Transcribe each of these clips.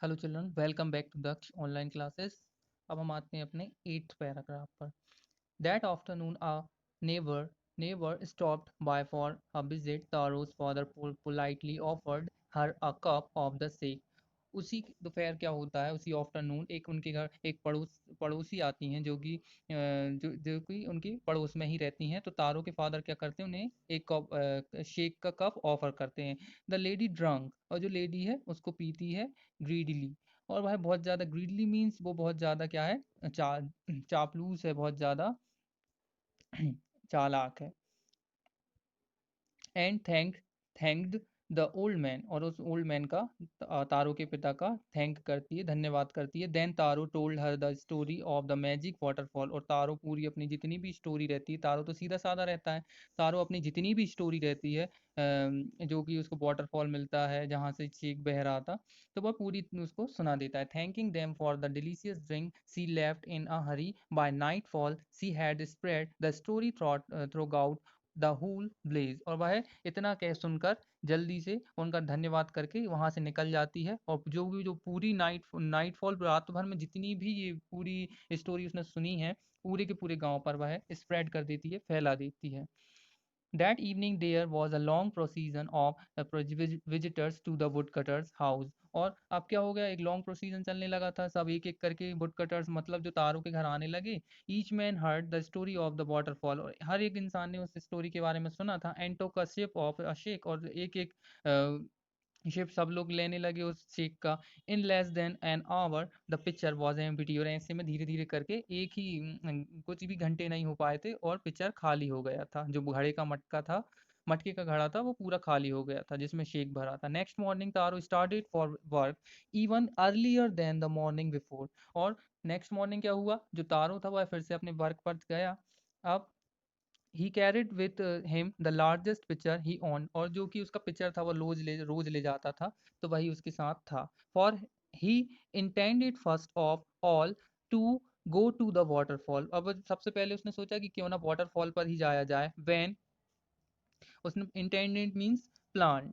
Hello children, welcome back to the online classes. अब हम आते हैं अपने 8th पैराग्राफ पर। That afternoon a neighbour neighbour stopped by for a visit. Taro's father politely offered her a cup of the shake। उसी दोपहर क्या होता है, उसी आफ्टरनून एक उनके घर एक पड़ोसी आती हैं जो कि जो कि उनकी पड़ोस में ही रहती हैं। तो तारों के फादर क्या करते हैं, उन्हें एक कप शेक का कप ऑफर करते हैं। द लेडी ड्रंक, और जो लेडी है उसको पीती है ग्रीडली। और वह बहुत ज़्यादा ग्रीडली मीन्स वो बहुत ज़्यादा क्या है, चापलूस है, बहुत ज़्यादा चालाक है। And thanked the old man, और उस ओल्ड मैन का तारो के पिता का थैंक करती है, धन्यवाद करती है। Then Taro told her the story of the magic waterfall, और तारो पूरी अपनी जितनी भी स्टोरी रहती है, तारो तो सीधा साधा रहता है, तारो अपनी जितनी भी स्टोरी रहती है जो कि उसको वाटरफॉल मिलता है जहाँ से चीख बह रहा था, तो वह पूरी उसको सुना देता है। Thanking them for the delicious drink she left in a hurry. By nightfall she had spread the story throughout the whole place, और वह इतना कह सुनकर जल्दी से उनका धन्यवाद करके वहां से निकल जाती है। और जो पूरी नाइटफॉल रात भर में जितनी भी ये पूरी स्टोरी उसने सुनी है, पूरे के पूरे गांव पर वह स्प्रेड कर देती है, फैला देती है। That evening there was a long procession of visitors to the woodcutter's house। और अब क्या हो गया, एक लॉन्ग प्रोसीजन चलने लगा था, सब एक एक करके वुडकटर्स मतलब जो तारों के घर आने लगे। Each man heard the story of the waterfall, और हर एक इंसान ने उस स्टोरी के बारे में सुना था। And took a sip of a shake, और एक एक शिप सब लोग लेने लगे उस शेक का। In less than an hour the picture was empty, और ऐसे में धीरे धीरे करके एक ही कुछ भी घंटे नहीं हो पाए थे और पिक्चर खाली हो गया था। जो घड़े का मटका था, मटके का घड़ा था, वो पूरा खाली हो गया था जिसमें शेक भरा था। Next morning Taro started for work even earlier than the morning before, और नेक्स्ट मॉर्निंग क्या हुआ, जो तारो था वह फिर से अपने वर्क पर गया। अब ही carried with him the largest picture he own, और जो कि उसका पिक्चर था वो रोज ले जाता था, तो वही उसके साथ था। For he intended first of all to go to the waterfall, अब सबसे पहले उसने सोचा कि क्यों ना वाटरफॉल पर ही जाया जाए। व्हेन उसने इंटेंडेड मीन्स प्लान,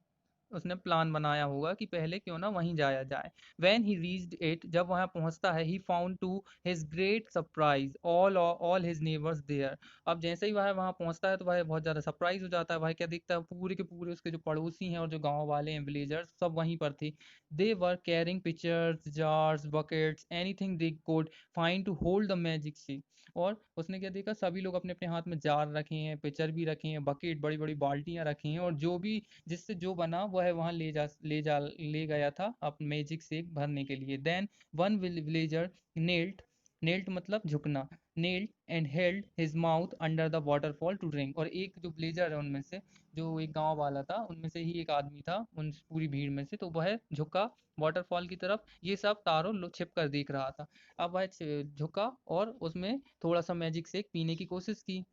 उसने प्लान बनाया होगा कि पहले क्यों ना वहीं जाया जाए। When he reached it, जब वहां पहुंचता है, he found to his great surprise all his neighbors there। अब जैसे ही वह वहां पहुंचता है तो वह बहुत ज्यादा सरप्राइज हो जाता है। वह क्या देखता है, पूरे के पूरे उसके जो पड़ोसी हैं और जो गांव वाले हैं, विलेजर्स, सब वहीं पर थे। They were carrying pitchers, jars, buckets, anything they could find to hold the magic sea। और उसने क्या देखा, सभी लोग अपने अपने हाथ में जार रखे हैं, पिचर भी रखे हैं, बकेट, बड़ी बड़ी बाल्टियां रखी हैं, और जो भी जिससे जो बना वह वहां ले गया था अपने मैजिक से भरने के लिए। Then one villager knelt knelt मतलब झुकना, knelt and held his mouth under the waterfall to drink, और एक जो विलेजर है उनमें से, जो एक गांव वाला था, उनमें से ही एक आदमी था उन पूरी भीड़ में से, तो वह झुका वाटरफॉल की तरफ। ये सब तारों छिप कर देख रहा था। अब वह झुका और उसमें थोड़ा सा मैजिक शेक पीने की कोशिश की।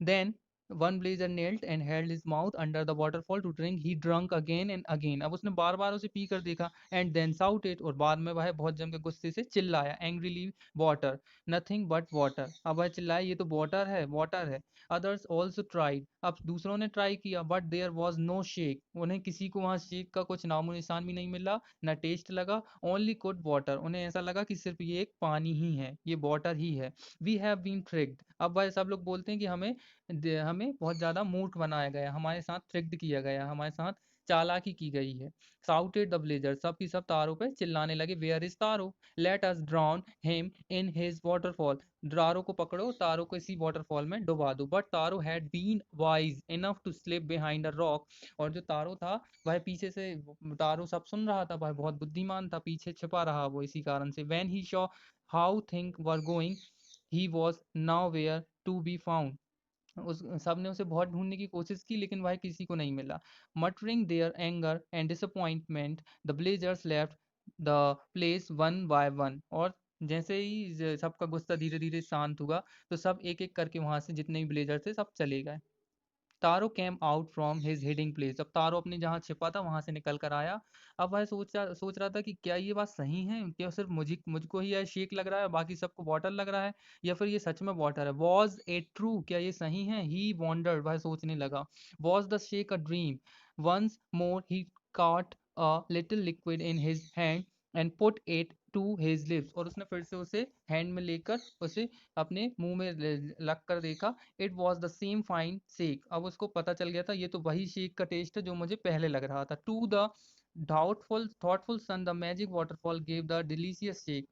Then one blazer knelt and held his mouth under the waterfall to drink. He drank again and again। अब उसने बार बार उसे पी कर देखा। And then shouted, और बाद में वह बहुत जम के गुस्से से चिल्लाया, angrily, water, nothing but water। अब वह चिल्लाया, ये तो वाटर है, वाटर है। Others also tried, अब दूसरों ने ट्राई किया, but there was no shake। उन्हें किसी को वहाँ शेक का कुछ नामो निशान भी नहीं मिला, न टेस्ट लगा। Only good water, उन्हें ऐसा लगा कि सिर्फ ये एक पानी ही है, ये वाटर ही है। We have been tricked, अब वह सब लोग बोलते हैं कि हमें बहुत ज़्यादा मूर्ख बनाया गया, हमारे साथ ट्रिक्ड किया गया, हमारे साथ चालाकी की गई है। साउटेड द ब्लेजर, सब की सब तारों पे चिल्लाने लगे, where is Taro, let us drown him in his waterfall, Taro को पकड़ो, तारो को इसी वाटरफॉल में डुबा दो। But Taro had been wise enough to slip behind a rock, और जो तारो था वह पीछे से, तारो सब सुन रहा था, वह बहुत बुद्धिमान था, पीछे छिपा रहा वो इसी कारण से। When he saw how thing were going he was now where to be found, उस सब ने उसे बहुत ढूंढने की कोशिश की लेकिन वह किसी को नहीं मिला। Muttering their anger and disappointment the blazers left the place one by one, और जैसे ही सबका गुस्सा धीरे धीरे शांत हुआ, तो सब एक एक करके वहां से जितने भी ब्लेजर थे सब चले गए। Taro came out from his hiding place, अब तारो अपने जहाँ छिपा था वहां से निकल कर आया। अब वह सोच रहा था कि क्या ये बात सही है, क्या सिर्फ मुझको ही यह शेक लग रहा है, बाकी सबको वाटर लग रहा है, या फिर ये सच में वाटर है। वॉज इट ट्रू, क्या ये सही है, ही वॉन्डर्ड, वह सोचने लगा। Was the sake a dream, once more he caught little liquid in his hand and put it to his lips, और उसने फिर से उसे हैंड में लेकर उसे अपने मुंह में लग कर देखा। It was the same fine shake, अब उसको पता चल गया था ये तो वही शेक का टेस्ट है जो मुझे पहले लग रहा था। To the dutiful thoughtful son the magic waterfall give the delicious sake.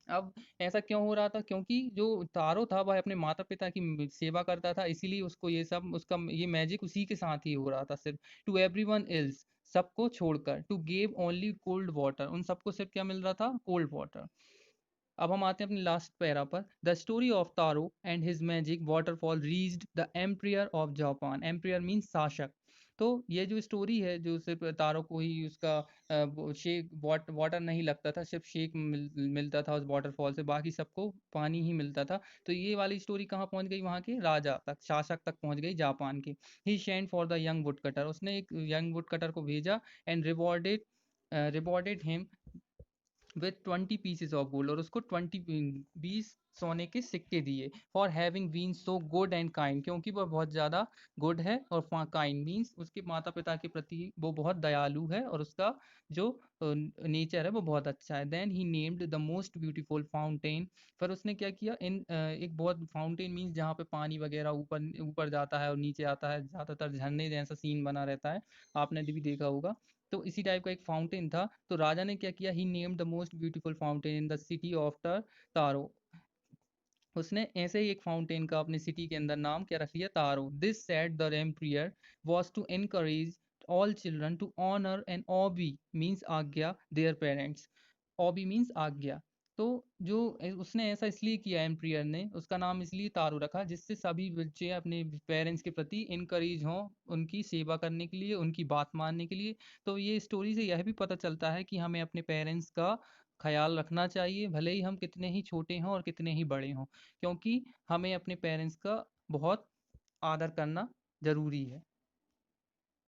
अब ऐसा क्यों हो रहा था? क्योंकि जो तारो था वह अपने माता पिता की सेवा करता था, इसीलिए उसको ये सब उसका ये मैजिक उसी के साथ ही हो रहा था सिर्फ। टू एवरीवन एल्स, सबको छोड़कर। To give only cold water, उन सबको सिर्फ क्या मिल रहा था? Cold water. अब हम आते हैं अपने लास्ट पैरा पर। The story of Taro and his magic waterfall reached the emperor of Japan. Emperor means शासक। तो ये जो स्टोरी है, जो सिर्फ तारो को ही उसका शेक वाटर नहीं लगता था, सिर्फ शेक मिलता था उस वाटरफॉल से, बाकी सबको पानी ही मिलता था। तो ये वाली स्टोरी कहाँ पहुंच गई? वहाँ के राजा तक, शासक तक पहुंच गई जापान के। He sent for the young woodcutter, उसने एक यंग वुड कटर को भेजा। And rewarded him with 20 pieces of gold, और उसको 20 सोने के सिक्के दिए। For having been so good and kind, क्योंकि वह बहुत ज़्यादा गुड है, और काइंड मीन्स उसके माता पिता के प्रति वो बहुत दयालु है, और उसका जो नेचर है वो बहुत अच्छा है। Then he named the most beautiful fountain, फिर उसने क्या किया? एक बहुत फाउंटेन मीन्स जहाँ पे पानी वगैरह ऊपर ऊपर जाता है और नीचे आता है, ज़्यादातर झरने जैसा सीन बना रहता है, आपने भी देखा होगा। तो इसी टाइप का एक फाउंटेन था। तो राजा ने क्या किया? He named the most beautiful fountain in the city of the Taro, उसने ऐसे ही एक फाउंटेन का अपनी सिटी के अंदर नाम क्या रख लिया? Taro. This said the emperor was to encourage all children to honour and obey means आज्ञा देयर पेरेंट्स। ऑबी मीन्स आज्ञा। तो जो उसने ऐसा इसलिए किया, एम्पियर ने उसका नाम इसलिए तारो रखा, जिससे सभी बच्चे अपने पेरेंट्स के प्रति इनकरेज हों, उनकी सेवा करने के लिए, उनकी बात मानने के लिए। तो ये स्टोरी से यह भी पता चलता है कि हमें अपने पेरेंट्स का ख्याल रखना चाहिए, भले ही हम कितने ही छोटे हों और कितने ही बड़े हों, क्योंकि हमें अपने पेरेंट्स का बहुत आदर करना ज़रूरी है।